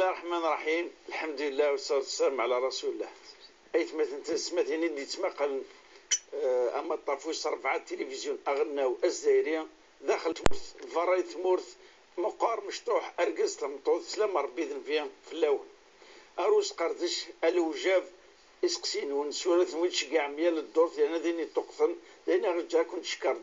الله الرحمن الرحيم. الحمد لله والصلاة والسلام على رسول الله. أيت مثلا تسمتني اللي تمقل أما الطافوس رفع التلفزيون أغناو الزايرية داخل تمورث فراي تمورث مقار مشطوح أرقز تمطوث سلام ربي ذن فيها في اللون أروس قردش الوجاف إسقسين ونسولة ويتش كاع ميال الدور لأن ذيني تقثن لأن رجع كنت شكر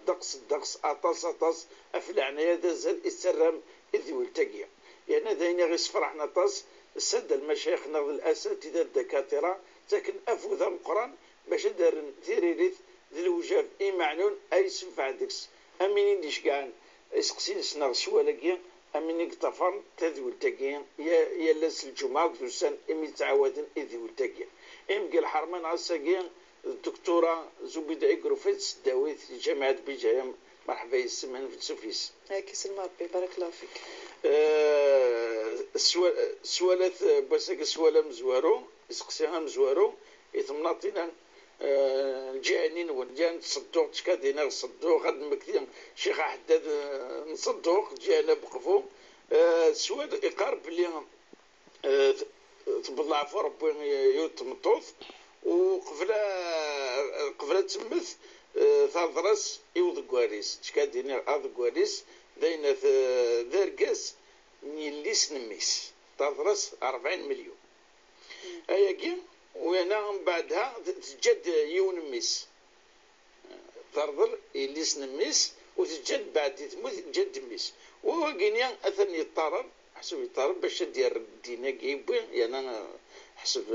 دقس أطاس أفلعنا هذا زاد السرام إذ والتقيا يعني ذيني غير صفرحنا طاس السد المشايخنا والأساتذة الدكاترة لكن أفوذا مقران باش دار تيريريث ذي الوجاف إيمعنون أي سنفع ديكس أمينين ديش كاع إسقسين سنغ سوالاكيا أميني قطفان تذول تاكيا يا لاس الجمعة دوسان إمي تعاودن إذ والتاكيا إمكي الحرمان عساكيا الدكتورة زبيدة إكروفيتس داويت جامعة بجاية مرحبا يسمعنا في السوفيس. كيس المربي بارك الله فيك. سوالات باسك سوالا مزوارو إسقسيها مزوارو يتمناطينا الجانين والجان تصدوق تكادينا نصدوق غاد مكتين شيخ حداد نصدوق جانا بقفو سوال يقارب اللي تبلع في ربي يتمطوث وقفلا تمث ثالثراس يوض كواريس تكادينا هذا كواريس داينا ذاركاس نيليس نميس ثالثراس 40 مليون أياكي وانا من بعدها تجد يون ميس ترضل يليس نميس وتجد بعد تموت تجد ميس وهو كينيا اثن يضطرب حسب يضطرب باش دير الدينا كيبوي يعني انا حسب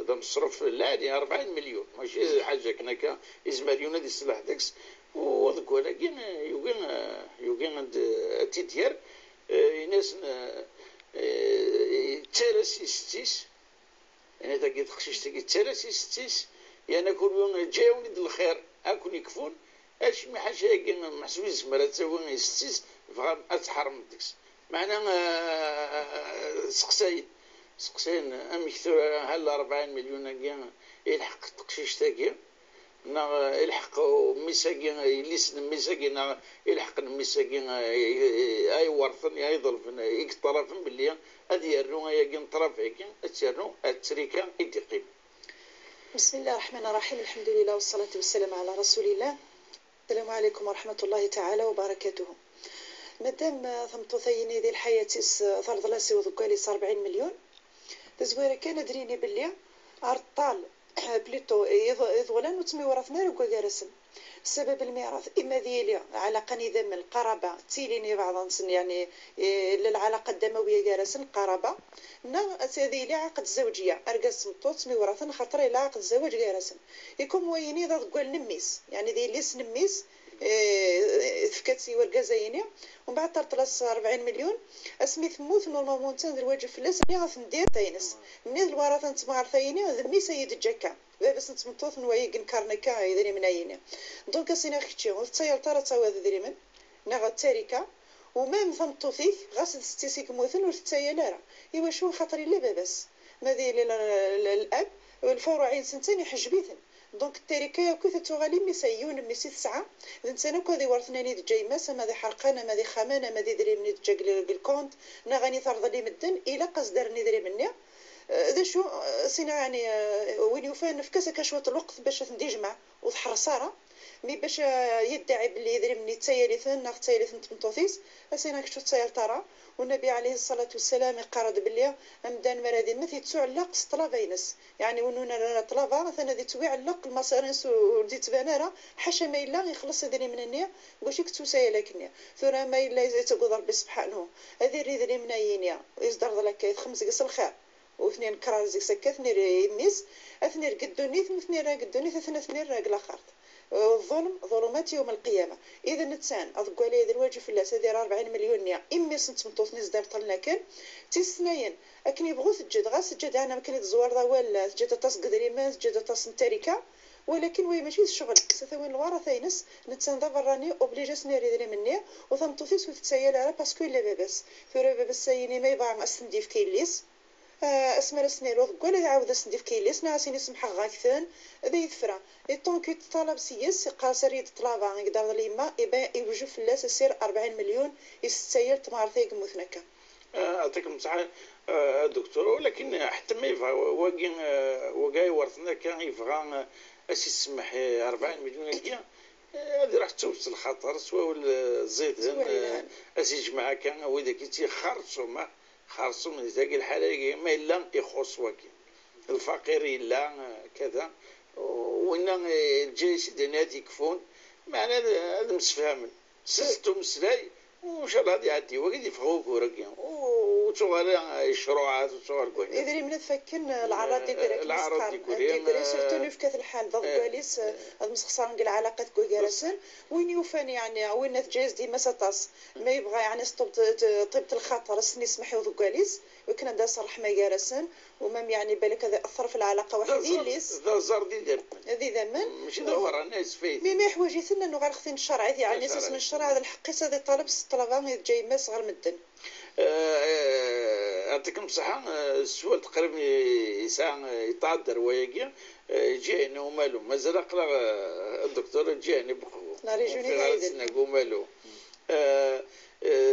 ذا مصرف العادي 40 مليون ماشي حاجه كناكا يزماليونا دي السلاح داكس وذاك ولكن يوكين عند تيتير ناس تالس ستيس يعني تاكي تخشيش تاكي تالس ستيس يعني كل يوم جاوني د الخير اكون يكفون اش مي حاجه كي محسوبين زمرات تسوي ستيس فغام اتحرم ديكس معنا سقساين ام كثر هل 40 مليون كي يلحق تقشيش تاكي يلحق ميساكين يليس ميساكين يلحق ميساكين اي ورثن اي ظلفن يقطرفن باللي هذه يرنو هي كي نطرف هيك تسرنو التريكه يدقيم. بسم الله الرحمن الرحيم. الحمد لله والصلاة والسلام على رسول الله. السلام عليكم ورحمة الله تعالى وبركاته. مادام ثمطوثيني ذي الحياة ثرض لاسي وذكاليس 40 مليون تزويرة كان دريني باللي أرطال بليتو يضولان وتمي ورثنا ركوا جارسن سبب الميراث إما ذيلي علاقة نظام القرابة تيليني بعض يعني للعلاقة الدموية جارسن القرابة ذيلي عقد زوجية أرقص مطوط ميوراثن خاطر إلى عقد زواج جارسن يكون مويني ضد قول نميس يعني ذيلي سنميس فكاتي ورقازيني ومن بعد طرطلس 40 مليون اسمي ثموث نورمالمون تان الواجب فلاس نعرف ندير تاينس من الورثه نتما عرفيني ذمي سيد الجكا بس نتمطوث نوايق نكارنكا يدري من عيني دونك سينا اختي وتسير ترى تساوي ذري من نغا التاركه ومام ثمطوثيك غاسل ستيسيك موثن وتتسيل راه ايوا شو خاطري لا بس ما ذي الاب والفروعين سنتين يحجبيثن دونك التركه كيف تغالي مسيون ميسي 9 انسان كذي ورثناني دجاي ماسا ما ذي حرقانه ما ذي خامانه ما ذي دري مني دجا الكونت نغني ثرض لي مدن الى قصدرني دري مني ذا شو سينا يعني وين يوفان نفكاسه كشوه الوقت باش ندجمع وتحرصاره مي باش يدعي باللي يدري مني تسيليثن ناخ تسيليثن تمطوثيس اسينا كشو تسيل ترى والنبي عليه الصلاة والسلام يقارد باللي أمدان مرادي مثل تعلق سطلافينس يعني ونونا طلافا مثلا ذي تعلق المصارنس ودي تبانارا حاشا ما إلا يخلص ذري من النية واش يكتو سايلكني ثورا ما إلا يتقول ربي سبحانه هذي ذري من أينيا يصدر لك 5 قص الخير واثنين كرار زيك سكا اثنين يميز اثنين قدونيث اثنين قدونيث اثنين راقل خارط الظلم ظلمات يوم القيامة إذا نتسان أضقوا لي ذي الواجب في الله سدير 40 مليون نيا إمي سنتمطوث نزدار طلنا كان تسنين أكن يبغوا سجد غا سجد أنا ممكن يتزوار ضوال سجد تصقد ريمان سجد تصنتريكا ولكن وي ماشي الشغل ستوين الورثينس نتسان ضبراني أوبليجاس نيري ذري مني وثمطوثيس وتتسيل على باسكو إلا بابس ثورا بابس سيني ما يبغى أستنديف كيليس اسمر سنيروث قول يعاود سنديف كيليس ناسيني سمح غاكثان ذي يثفرا طونك طلب سياس قاصر يطلبا يقدر ليما يبا يوجو فلاس يصير 40 مليون يستاير تمارثيق مثنكا يعطيك الصحة دكتور، ولكن حتى ما يبغى وكاي ورثنا كان يبغى اش يسمح 40 مليون هكا، هذه راح توصل الخطر سواء الزيت اش يجمع كان وذاك تيخرصوا ما خرصوا من ذاك الحاله ما الا يخص واكي الفقير الا كذا، وين الجيش دنات يكفون معنا هذا مسفهمن سلتو مسلاي وان شاء الله غادي يعدي وغادي يفغوا كوركيا وتوغال الشروعات وتوغال كوين اذا من فكن العراض ديك العراض ديك سورتو نفكات الحال ضد كواليس المسخصان ديال العلاقات كوكارسن وين يوفان يعني وين تجاز ديما سطاس ما يبغى يعني طيبة الخاطر السن يسمحوا ذو كواليس وكنا دا صرح ما جارسن ومام يعني بالك هذا اثر في العلاقه واحد ليس ذا زار ذي زمان ماشي دور الناس فيه ما حوايجنا انه غير خصنا الشرع يعني اساس من الشرع هذا الحق هذا طلب الطلبه جاي ما صغر مدن يعطيكم الصحة. السؤال تقريبا يسعى يتعذر ويجي جاني ومالو مازال قرا الدكتور جاني بقوة ناريجوني هايدن ومالو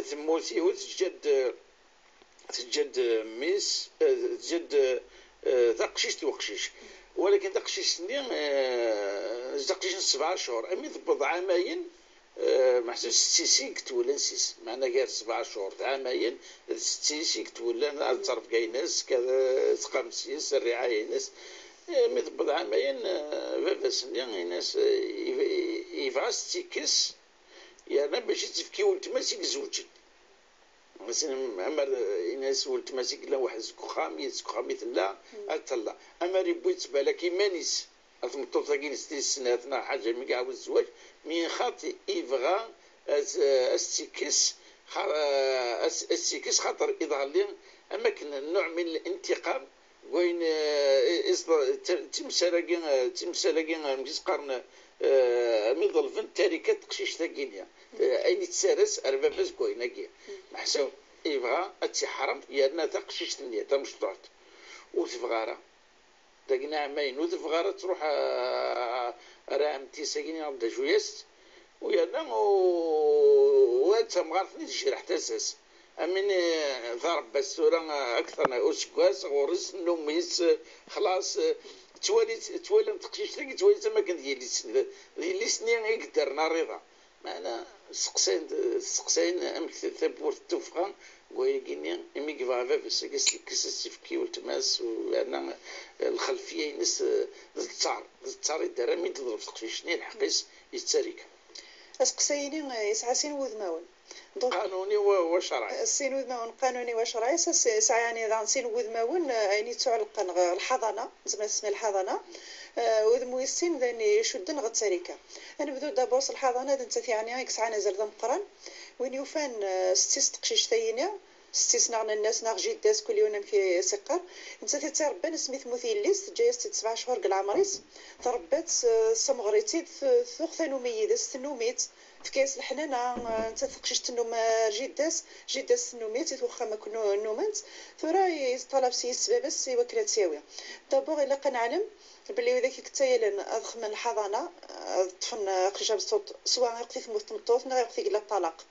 ثموتي تجد ميس تجد تقشيش توقشيش، ولكن تقشيش تقشيش 7 شهور امي ضبط عامين محسوس ستيسيكت ولا نسيس معنا غير 7 شهور عامين ستيسيكت ولا تعرف كاي ناس كذا تقامسيس الرعايه ناس مضبط عامين باباس ناس يفاس تيكس يعني باش تفكي ولتماسك زوجين مثلا عمر الناس ولتماسك لا واحد زكوخامي لا اتلا اما ريبويت بالك مانيس المطوطه كاين 6 سنوات حاجه مي كاع الزواج من خاطي يبغى استيكس خاطر يظهر لي اماكن نوع من الانتقام وين تمسالكين مكيس قرن ميضل فن تاريكة تقشيش تاكينيا اين تسارس ارباباس كوينه كي محسوب يبغى اتحرم يا تقشيش تنيا تمشطات وتفغاره داكنا عامين وتفغاره تروح راه تيساكيني بدا جويست ويانا وانت مغارفني تجرح تاساس امين ضرب السوره اكثر اسكواس غورس نوميس خلاص توالي تقشيش تلقي توالي ما كان ديال سنين يقدرنا رضا معنا سقسين امك ثبور التوفقه ويجيني امي كفافا بس كيس تفكي والتماس وانا الخلفيه ناس التار يدار مي تضرب تقشيش ني الحقيس يتسارك اسقسيني يسعسين وذماون قانوني وشرعي السين وذماون قانوني وشرعي يعني ذا سين وذماون يعني تعلق الحضانه زعما اسمها الحضانه وذمو السين ذاني يشدن غتساريكا انا بدو دابورس الحضانه انت يعني هيك ساعه نزل ذا مقران وين يوفان ستيس تقشيش ثينا ستيسناغنا الناس ناغ جيداس كل يوم في سقر انت تتربى سميت مثيليس جايز 7 شهور قل عمريس تربات سمغريتي ثوخ ميدس ثنوميت في كاس الحنانه انت تقشيش النوم جيداس النوميت توخا ما كنو النومات ثرا طلب سي سبابس وكلات ساويه دابور الا كنعلم بلي ذاك كتايلن اضخ من الحضانه طفن قشاب الصوت سواء يقتي ثموت مطوط لا يقتي قلا الطلاق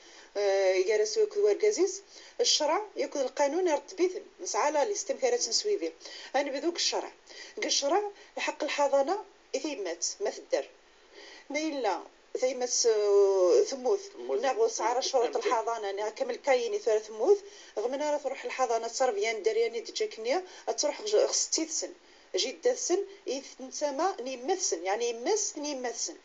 يجلس ياكل وركازيز الشرع ياكل القانون يرتبيثن نسعى لا الاستمكارات نسويفي انا بذوك الشرع الشرع الحق الحضانه اثيمات ما تدار ما الا ثيمات ثموث ناغوس على شروط الحضانه كامل كايني ثلاث ثموث غمنا تروح الحضانه تصرفيان دارياني تجاكنيا تروح 60 سن جدا سن يتسمى نيمثسن يعني يمس نيمثسن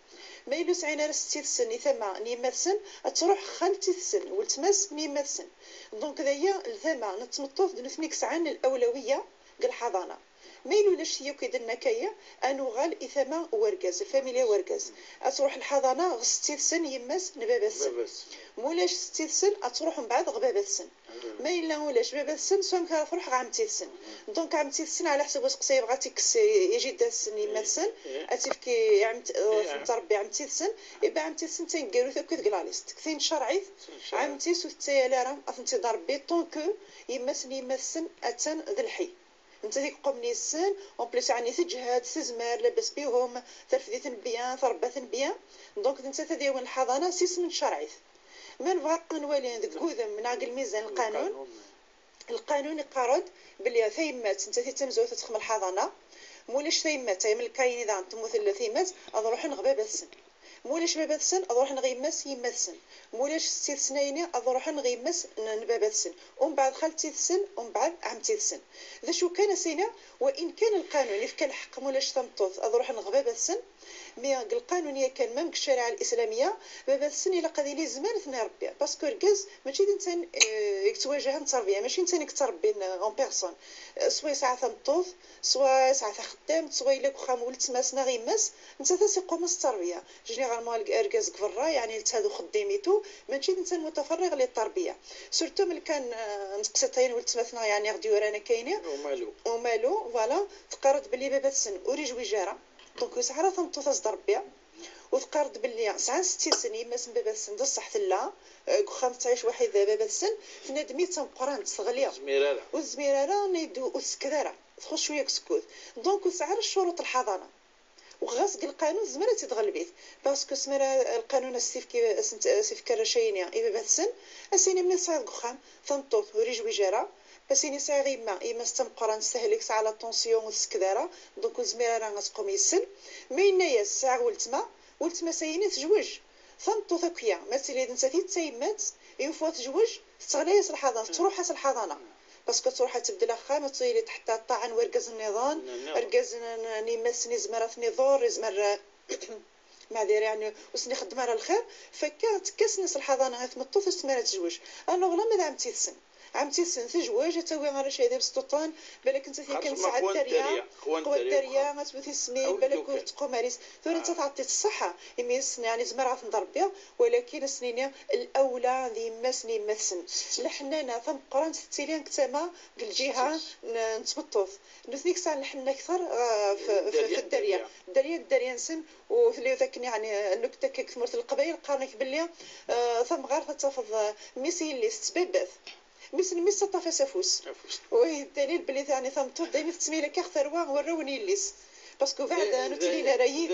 ما يلوس عينا 60 سن يثما نيمثسن تروح 50 سن والتمس نيمثسن دونك ذايا الثما نتمطوف نثنيك سعان الاولويه قال الحضانه ما يلولاش هي كيدنا كايا انو غال اثما وركاز الفاميليا وركاز تروح الحضانه 60 سن يمس نبابا السن مولاش 60 سن تروح من بعد غبابا السن ما الا ولاش بابا السن سوم كتروح عام 60 سن دونك عام 60 سن على حسب واش قصي بغا تيكس يجي دا السن يمثل اتيفكي عام تربي عام 60 سن يبقى عام 60 سن تنقالو ثاك كلا ليست كثين شرعي عام 60 تايا راه اثنتي ضربي طونكو يمثل اتن ذا الحي انت ديك قمني السن اون بليس يعني تجهاد تزمار لاباس بيهم ترفديثن بيان ضرباثن بيان دونك انت تديون الحضانه سيس من شرعي ما نبغى نولي ذاك كوذم من عقل ميزان القانون القانون يقرض بلي ثيمات انت تمزوت تخمر الحضانه مولاش ثيمات من الكاين اذا تمثل ثيمات اروح نغبا السن مولاش بابا السن اروح نغيمس يما السن مولاش ستي سنيني اروح نغيمس نبابا السن ومن بعد خالتي السن ومن بعد عمتي السن ذا شو كان سينا وان كان القانون يفك الحق مولاش تمطوط اروح نغبا السن مي القانونيه كان ممك الشريعه الاسلاميه بابا السن الا قضي لي زمان ثني ربي باسكو ركز ماشي انسان يتواجه التربيه ماشي انسان يتربي اون بيرسون سوا ساعه تمطوط سوا ساعه خدام سوا الا كخام ولت ماسنا غيماس انت تسيقو من التربيه جينيرالمون ركز كفرا يعني هادو خديميتو ماشي انسان متفرغ للتربيه سورتو ملي كان نتقسطين ولت ماسنا يعني غديو رانا كاينين ومالو فوالا تقرض بلي بابا السن وريجوي جاره دونك ساعه تمطوط تصدر بها وتقرض باللي ساعه 60 سنه ما سن بابا السن صح لا خمس تعيش واحد بابا السن فنادمي تنقران تغليا والزميراره نيدو وسكداره تخش شويه كسكوت دونك ساعه شروط الحضانه وغاسق القانون زمرة تتغلبيت باسكو سمرة القانون سيف كرشينيا بابا السن اسيني من صاير قخام تنطوط وريجوي جاره اسيني صاير يما استمقران سهلك ساعه لا طونسيون وسكداره دونك زميرة راه غتقوم يسن مينا يا ساعه ولتما سايني تزوج ثنطو ثكيا مثلا انت تيمات يوفوا تزوج تغليس الحضانه تروح الحضانه باسكو تروح تبدل اخا ما تصيري تحت الطعن وركز النظام ركز نيمسني زمرتني ضور زمر معذير يعني وسني خدمه على الخير فكانت كسنس الحضانه غتمطو في السمانه تزوج انا غلا ما عمتي السن عمتي السن تزواج تاوي غير شي هذا بسطوطان بالك انت كان ساعه الدريه قوه الدريه غتبوثي سمي بالك تقوم ماريس ثور انت تعطي الصحه يميس يعني زمرات نضرب بها ولكن السنين الاولى ذي مسني مسن لحنا ثم قران ستيلين كتما بالجهه نتبطوف نثنيك ساعه لحنا اكثر في الدريه نسن وفي ذاك يعني النكته كثمرت القبائل قارنك باللي ثم غير تتفض ميسي اللي ستبابث ميس طافا سافوس وهي الدليل بلي ثاني ثمطو دايما تسميله كاختروا وروني الليس باسكو بعد نتلينا رايد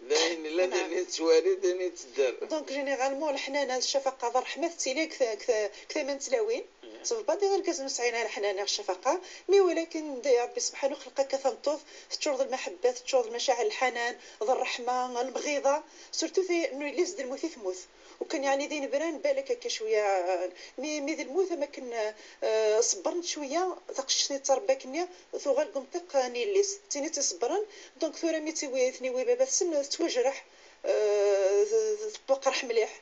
داني لا داني تواري داني تدار دونك جينيرالمون الحنانه الشفقه الرحمه تيلي كثا من تلاوين صافي بعد غير كاز مسعينا الحنانه الشفقه مي ولكن يا ربي سبحانه خلقك كثمطوف تشرد المحبه تشرد المشاعر الحنان الرحمه المغيضه سورتو في انه الليس د الموت ثموت وكان يعني دين بران بالك هكا شويه مي ذي الموت ما كن صبرت شويه تقشني تربكني ثوغال قمطق نيليس تيني تصبرن دونك ثورا مي تيويثني بابا السن توجرح تبقى مليح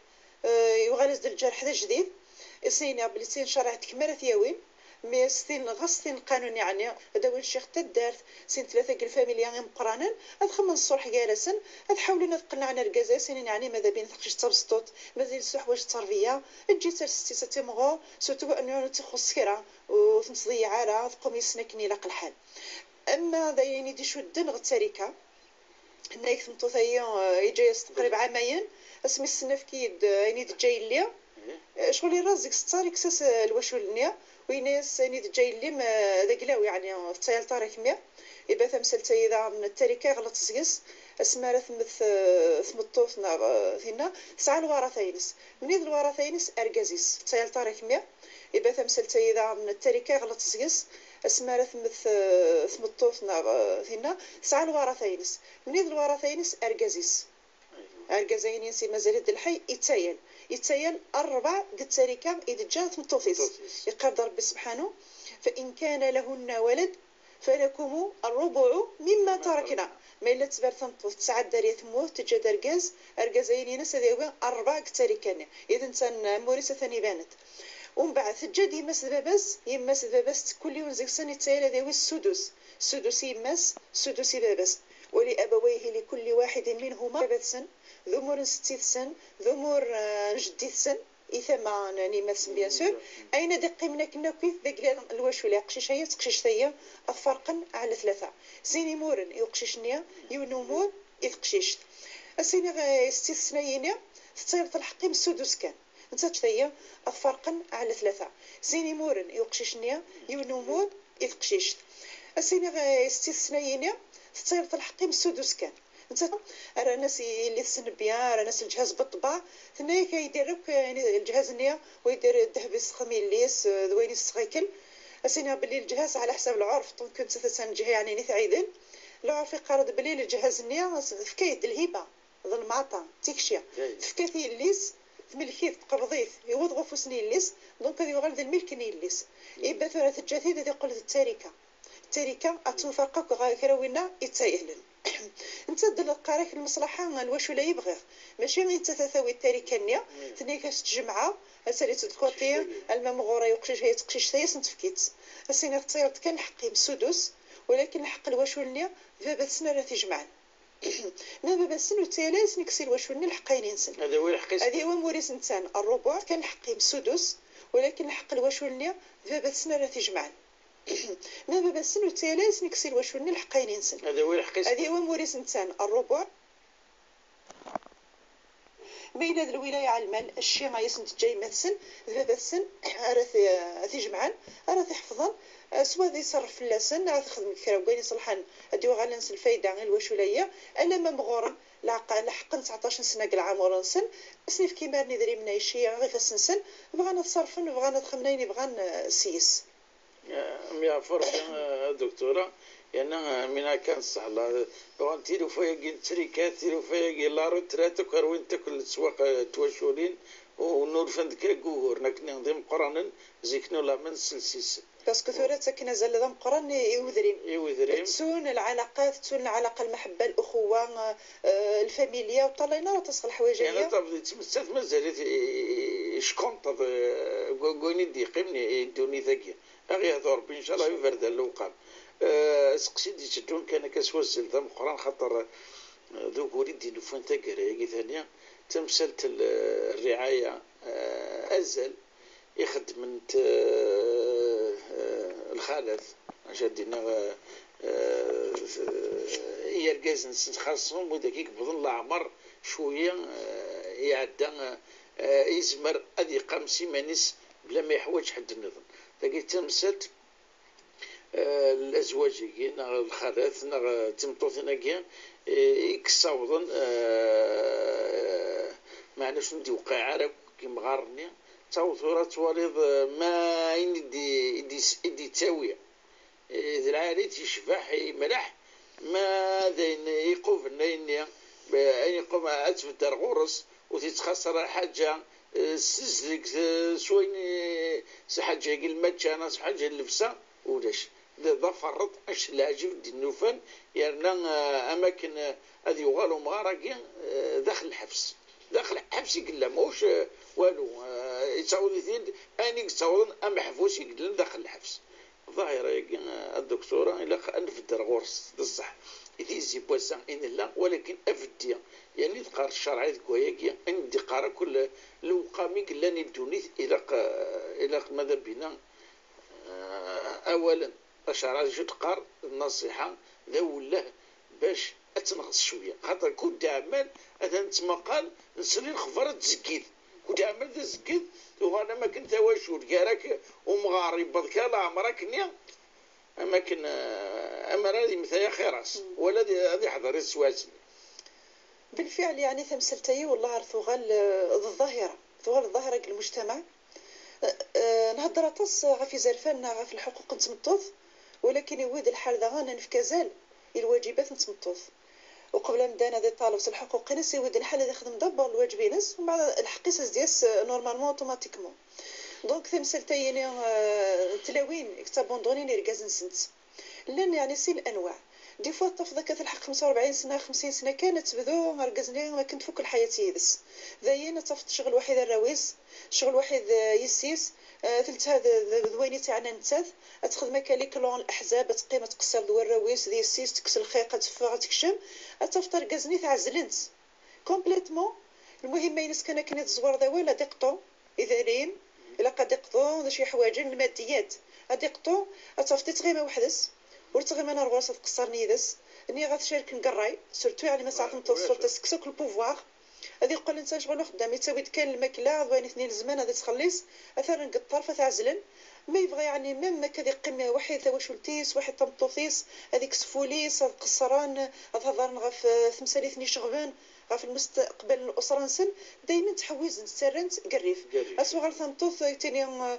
يغالز الجرح ذا جديد سينا بلي شرعت كمالة ياوين مي سين غسين القانون يعني هذا وين الشيخ تدارت سين ثلاثه الفاميليا غير مقرانا هاد خمس الصبح جالسا هاد حاولنا نقنعنا الكازا سين يعني ماذا بين ثقش تبسطوط مازال الحوايج التربيه تجي ترستي تيمغو سورتو انه تخص كرا وتمصدي عاره تقوم يسنكني لاق الحال اما دايني دي شو الدن غتاريكا هنايا ثمطو ثايا يجي تقريبا عامين اسمي السنف كيد يعني جاي ليا شغل رازق ستاريك ساس الوشولنيا ويناس نيد جاي لي ذاك لاو يعني تايل طاريك ميا يبقى تمثل تايدا من التركه غلط تسقس اسمها ثمطوثنا فينا ساعه الوراثينس منين الوراثينس ارجازيس تايل طاريك ميا يبقى تمثل تايدا من التركه غلط تسقس اسمها ثمطوثنا فينا ساعه الوراثينس منين الوراثينس ارجازيس ارجازين ينسي مازال الحي يتسيل 4 قد تاريكا إذا جاءت مطوفيس يقدر ربي سبحانه فإن كان لهن ولد فلكم الربع مما تركنا ما إلا تبار تنطوف 9 دارية تموت تجا درقاز أرقازين ينس هذا 4 قد تاريكا إذا إنسان موريسة ثاني بانت ومن بعد تجد يمس بابس كل يوم زيك سنة يتسيل هذا السدس يمس سدس بابس ولأبويه لكل واحد منهما بابسا ذمور 60 سن ذمور جديد سن إثما يعني ماسن بيان سور أين دقي منا كنا كيف ذاك الواش ولا قشيش هي تقشيش ثيا الفرقا على 3 زيني مورن يقشيشنيا يونمور يقشيش السيني استثنائيين تصير الحقيم السدس كان انت تثيا الفرقا على 3 زيني مورن يقشيشنيا يونمور يقشيش السيني استثنائيين تصير الحقيم السدس كان انت راه ناس اللي تسن بيان، راه ناس الجهاز بالطبع ثنايا كيدير يعني الجهاز النيه ويدير الذهب يسخم الليس دويني السغيكل اسينا بلي الجهاز على حساب العرف. دونك كنت تسنجه يعني نيت عيدن العرف يقارد بلي الجهاز النيه فكايد الهبه ظل معطى تيكشيا فكاثي الليس ملكيت تقبضيت يوضغوا فوسني الليس. دونك هذه غالد الملك ني الليس إبا ثلاث الجاثيد هذه قلت التركه اتنفقك كراوينا يتسايهلن انت دل قارك المصلحه الواش ولا يبغي ماشي غير انت تساوي التركه النيه ثني كتجمعها اسالي تدكوتي الممغوره يقشش هي تقشش سياس نتفكيت اسيني تصيرت كان حقي مسدوس ولكن الحق الواش النيه بابا سنه راه تجمعن ما بابا سن وتيلاس نكسي الواش النيه الحقين ينسن هذا هو الحقيس هذه هو موريس انسان الربع كان حقي مسدوس ولكن الحق الواش النيه بابا سنه راه تجمعن ما بابا سن وتيلاس نكسي الواش النيه الحقين ينسن هذا هو الحقيس هذه هو موريس انسان الربع بين هذه الولايه على المال الشيء ما يسنت جاي مثلا بابا السن راه تجمعن راه تحفظن سوا ذي يصرف في اللسن راه تخدم كرا وكاين يصلحن اديو غالنس الفايده غير الوشوليه الا ما مغورن لحق 19 سنه كاع عمر سن سنيف كيما ندري من اي شيء غير فسنسن بغانا تصرفن بغانا تخمنين بغان سيس يا فرق دكتوره يعني من كان صحلا وان تيرو فيا تريكات تيرو فيا لا روترات كروين تاكل السواق توشولين ونور فندك جوهر نكني نظام قرانا زيكنو لا من سلسيس باسكو ثورة ساكنة زال ذم قرن يوذرين تسون العلاقات تسون العلاقة المحبة الأخوة الفاميليا وطلعنا راه تصل حوايج يعني طب تمسات مازالت شكون طب قويني ديقيمني دوني ذاكيا اغي هذا ربي ان شاء الله يفرد الوقام سقسي دي تدون كان كسوسل ذم قران خاطر ذوك وليدي لفون تاكرا ثانيه تمثلت الرعايه ازل يخدم من الخالد جدنا يرجز نخلصهم ودقيق بظن العمر شويه يعدى يزمر ادي قام سيمانيس بلا ما يحوج حد النظام تلقى تمثلت الازواج كي الخالات تمطوثنا كي يكساوضن معنا شنو دي وقع عرب كيما غارني تصورات تواليض ما يدي تاويه إذا العالي تشبح ملح ما ذين يقوف النين يقوم أتفدر غرس وتتخسر حاجة سزلك سوين حاجة المجانة حاجة اللبسة وداش ظفرت اش لاجب دي النوفان يعني اماكن هذه يغالوا مغارقين داخل الحبس يقول موش والو يتصاوض ثين اني يتصاوضن ام حفوس يقول داخل الحبس ظاهرة الدكتورة إلا نفدر غرس بصح يديزي بوسان إن الله ولكن أفديا يعني تقار الشرعي كوياكيا أن دقارة كل لو قامي لاني الدونيث إلى ماذا بنا أولا الشرعي جو تقار النصيحة ذا وله باش أتنغص شوية خاطر كنت عمال هذا نتمقال نسلي الخفرة تزكيد كنت عمال تزكيد وانا ما كنت واشور كاراك ومغارب بذكا لا عمرك نيا اماكن اما هذه مثايا خيراس ولا هذه حضر السواسل بالفعل يعني تمثلتي والله ارثغال الظاهره المجتمع نهضر تص في زرفان في الحقوق نتمطوث ولكن يويد الحال ذا غانا في كازال الواجبات نتمطوث وقبل مدانا دي طالب الحقوق ناس يود الحال اللي يخدم دبر الواجبين ناس ومن بعد الحقيصه دياس نورمالمون اوتوماتيكمون دونك تمثلتيني تلاوين اكتابوندوني ركاز نسنت لان يعني سي الانواع دي فوا طفضه كتلحق 45 سنه 50 سنه كانت بدو مركزني ما كنت فوق الحياه يدس ذاين طفت شغل واحد الراويز شغل واحد يسيس ثلث هذا ذويني تاعنا نتاث تخدم كاليك لون الاحزاب تقيم تقصر دو الراويز دي السيس تكسر الخيقه تفا تكشم تفطر كازني تاع زلنت كومبليتمون المهم ما ينس كان تزور ذا ولا ديقطو اذا الا قد يقطو شي حوايج الماديات اديقطو اتفتي تغيما وحدس ورتغيما انا رغوصه تقصرني دس اني غتشارك نقراي سورتو يعني ما ساعه نتوصل تسكسك البوفوار هذه يقول انت شغل خدامي تسوي كان الماكله بغيني اثنين الزمان هذا تخلص اثر نقطر فتعزلن ما يبغى يعني ميم كذا قمه واحد ثواشولتيس واحد طمطوطيس هذيك سفوليس هذا قصران هذا هضرن غف ثمثاليث شغبان غف المستقبل الاسره نسن دائما تحويز نسرنت قريف اسو غير ثمطوط تاني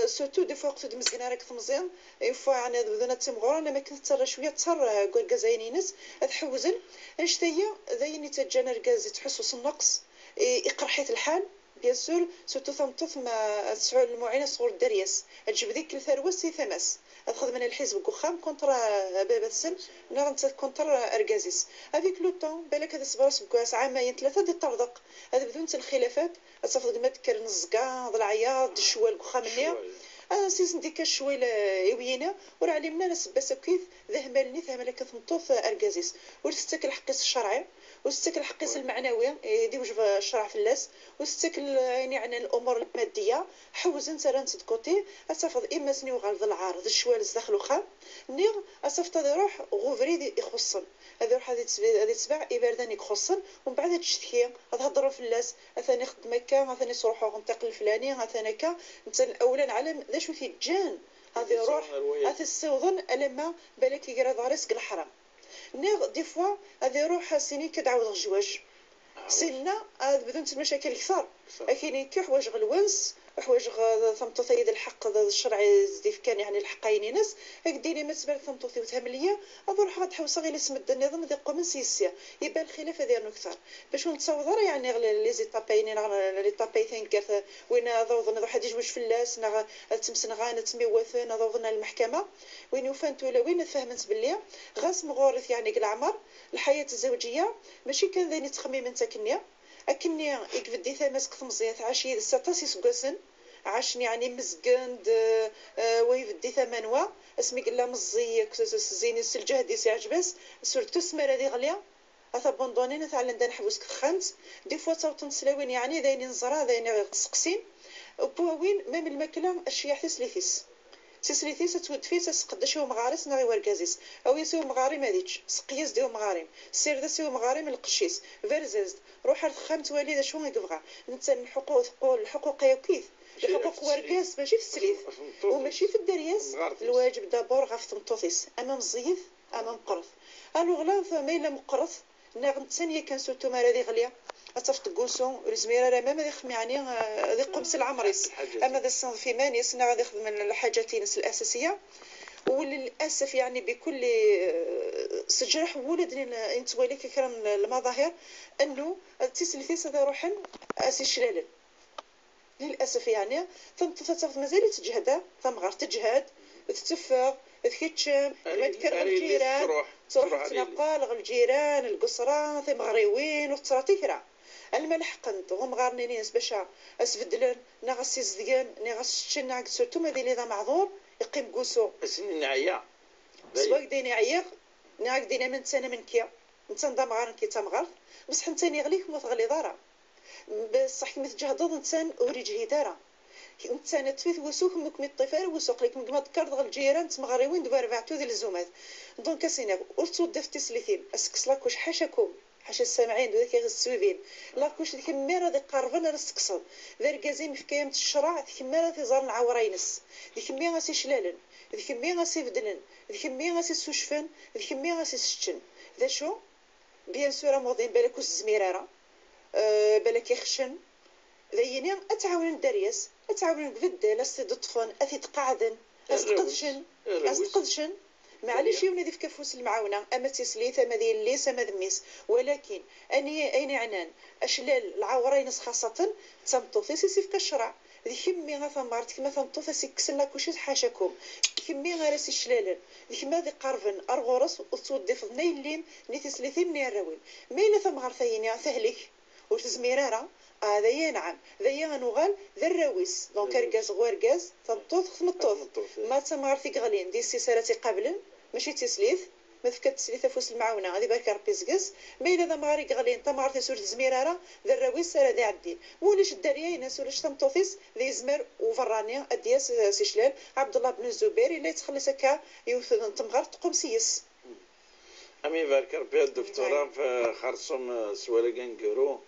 سورتو دي فوا وقت مزيان راك مزيان يفوا يعني بدنا تمغور انا ما كنت ترى شويه تصر كون كازاينينس تحوزن اشتيا ذاين تجانا الكاز تحسوا النقص يقرحيت الحال بيان سور سورتو ثمطوط ما تسعو المعينه صغور الدرياس تجيب ذيك الثروه سي ثماس تاخذ من الحزب كوخام كونتر باب السن نغ انت كونتر اركازيس هذيك لو طون بالك هذا صباص بكاس عامين ثلاثه دي طردق هذا بدون الخلافات تصفق ما تكرن الزقا هذا العياط الشوال كوخامنيا سيس نديك الشويله يوينا وراه علمنا ناس بس كيف ذا مالني ذا ملك ثمطوف اركازيس ورستك الحقيس الشرعي وستك الحقيس المعنوي يدي وجب الشرع في اللاس وستك يعني عن الامور الماديه حوزن سران كوتي اصفض اما سني وغالض العارض الشوال داخل خام نيغ اصفط هذا يروح غوفري يخصن هذا يروح هذه تبع يبردان يخصن ومن بعد تشتكي هضروا في اللاس ثاني خدمه كا ثاني صروحو غنطق الفلاني ثاني كا انت اولا علم ذا شو في جان هذا يروح هذا السوضن لما بالك يقرا ضارسك الحرام نيغ دي فوا هذا يروح سيني كدعوض الزواج سينا بدون المشاكل كثار كاين كي حوايج غلوانس حوايج ثمطوثي الحق الشرعي زديف كان يعني الحقاين ناس هكديني ما تبان ثمطوثي وتهمليه نروح غاد حوسه غير اسم النظام ديال قوم سياسيه يبان الخلاف ديالنا كثار باش نتصور يعني لي زيتابين لي طابيتين كاع وين ضوضنا واحد يجوج في اللاس تمسن غان تميوثن ضوضنا المحكمه وين يفانتو ولا وين فهمت باللي غاس مغورث يعني العمر الحياه الزوجيه ماشي كان ذاني تخميم انت كنيا أكني يكفدي ثماس كثمزيات عشي ستاسي سقسن عشني يعني مزقند ويفدي ثمانوا اسمي قلا مزي زيني الجهدي سي عجبس سورتو سمر هذه غليا اثا بوندونين تاع لندن حبوس خنت دي فوا صوت سلاوين يعني دايني نزرا دايني تسقسين بوين ميم الماكله الشياح تسليفيس سيسليثيس تود فيه تسقدشو مغارس نغي وركازيس او يسيو مغاري ماديتش سقياس ديو مغاري سير دا سيو مغاري من القشيس فيرزاز روح الخام توالي شو يبغى انت الحقوق كيف الحقوق وركاز ماشي في السليث وماشي في الدرياس الواجب دابور غاف تمطوطيس امام الزيف امام قرض الو غلاف ما الا مقرض ناغ ثانيه كان سوتو مارادي غليا اتصفت قوسو رزميرا راه ما يخم يعني غادي قمص العمريس اما ذا الصنف في مانيس غادي يخدم من الحاجتين الاساسيه وللاسف يعني بكل سجرح ولدنا ينتوالي كرم المظاهر انه التسليثيس هذا روحا اسي شلال للاسف يعني تصفت مازال تجهد ثم غير تجهد تتفق تكتشم ما تكره الجيران تروح تنقال الجيران القصران ثم غريوين وتصراتيكرا الملح قند هم غارنين باش اسفدلن ناغس يزديان ناغس شنا سورتو ما ديلي ذا معذور يقيم قوسو اسني نعيا سواك ديني عياق ناك دينا من سنه من كيا انسان دا مغار كي تمغار بصح انت يغليك ما تغلي دارا بصح كي متجهضض انسان وريجي دارا انسان تفيث وسوق مك الطفال وسوق لك ما تكرد الجيران تمغريوين دبا ربعتو ديال الزومات دونك اسينا ورتو دفتي اسكسلاك واش حاشاكم حاشا السامعين ذاك السويفين لا كوش ديك الميرا ديك قربنا راسكسل ذا ركازين في كيام الشرع ديك الميرا في زار العورينس ديك الميرا غاسي شلالن ديك الميرا غاسي فدلن ديك الميرا غاسي سوشفن ديك الميرا غاسي سشتن ذا شو بيان سور موضين بالك الزميراره بالك يخشن ذيني اتعاون الدريس اتعاون قفد لاستي دطفن اثي تقعدن استقدشن معليش يوني ذي في كفوس المعاونة أما تسليث أما ذي الليس أما ذميس ولكن أني أين عنان أشلال العورين خاصة تمطوثي سيسي في كشرع ذي كمي غاثا مارت كما تمطوثي سيكسن لك وشي حاشاكم كمي غارسي شلالن ذي كما ذي قرفن أرغورس وتصود في ضني الليم ني تسليثي مني الروين ما إلا ثم غارثيني ثهلك وش زميرارة هذا ينعم ذا ينوغال ذا الرويس دونك ركاز غواركاز تمطوث خمطوث ما تسمى غارثيك غلين دي السيسارة قبلا ماشي تسليث ما فكات تسليث فوس المعاونه غادي بارك ربي زقز ما الا ذا مغاري غالين تا مغارتي سورة زميراره ذا الرويس راه ذا عدين ولاش الدريه يناس ولاش تمطوثيس ذا يزمر وفرانيا ادياس سي شلال عبد الله بن الزبير الا يتخلص هكا يوث تمغار تقوم سيس امي بارك ربي الدكتوره في خرصوم سوالا كنقرو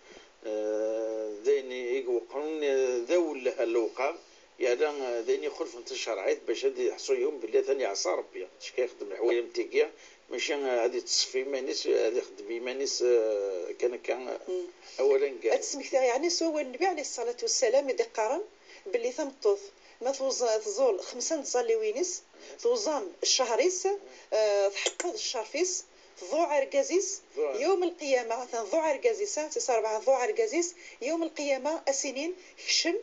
ديني يقوقون ذا ولا الوقام يعني ديني خلف انت الشرعيات باش هادي يحصوا يوم بالله ثاني عصا ربي اش كيخدم الحوايج متيكيا ماشي غادي تصفي مانيس هادي يخدم مانيس كان اولا كاع تسمكت يعني سوى النبي عليه الصلاه والسلام يدي قارن باللي ثمطوث ما تزول خمسة تزالي وينس توزان الشهريس تحفظ الشرفيس ضو عرقازيس يوم القيامة ضو عرقازيس تسربع ضو عرقازيس يوم القيامة السنين خشم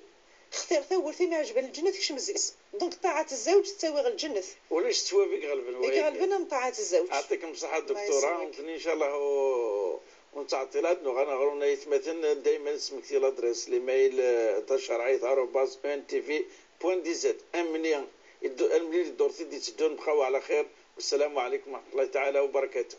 اختار ثور ثم عجبن الجنة خشم الزيس دونك طاعة الزوج تساوي الجنة ولاش توابك غالبا من طاعة الزوج. يعطيكم الصحة الدكتورة ان شاء الله ونتعطيلات نغانا غرونا يتمثل دائما اسمك في الادريس لميل تشرعي @n tv.dz امنيا الدور تدي تدون بخاو على خير والسلام عليكم ورحمة الله تعالى وبركاته.